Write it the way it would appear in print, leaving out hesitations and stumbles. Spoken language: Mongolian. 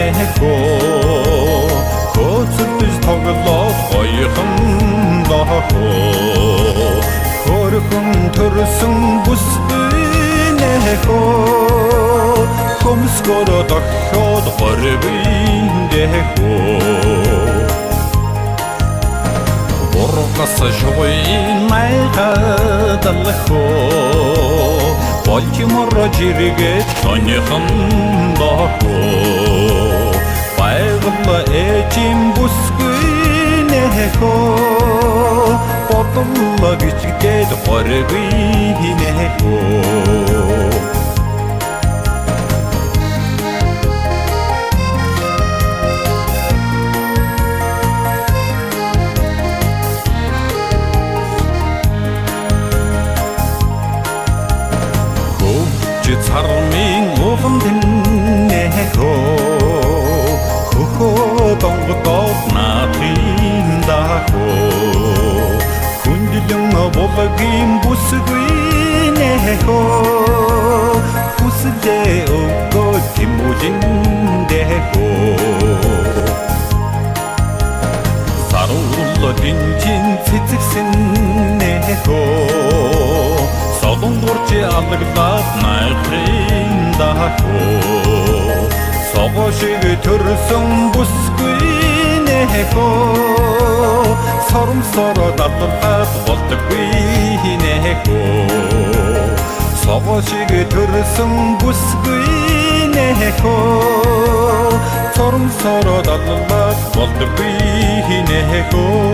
нэхо хөцөлдөж тоглох гоёхон дохо хөрхөн төрсөн бүсгүй нэхо хөмсгөр дохоод горбин нэхо Borgasa şoğin maygadalho Baltimore jirget şonyxın daho Bayğılla eçim busgüneho Botulla güçged qorgüneho Цармын ухамдэн нэхо хөхө донгодод наатын дахо хүндлэн болгын бүсгүй нэхо хүсдээ өгөө тимүлэн дэхо саруулла динчин цэцэгсэн нэхо Солонгорч алглаад найхын дахо Согошиг төрсөн бүсгүй нэхо Соромсороо дадлаад болдоггүй нэхо Согошиг төрсөн бүсгүй нэхо Соромсороо дадлаад болдоггүй нэхо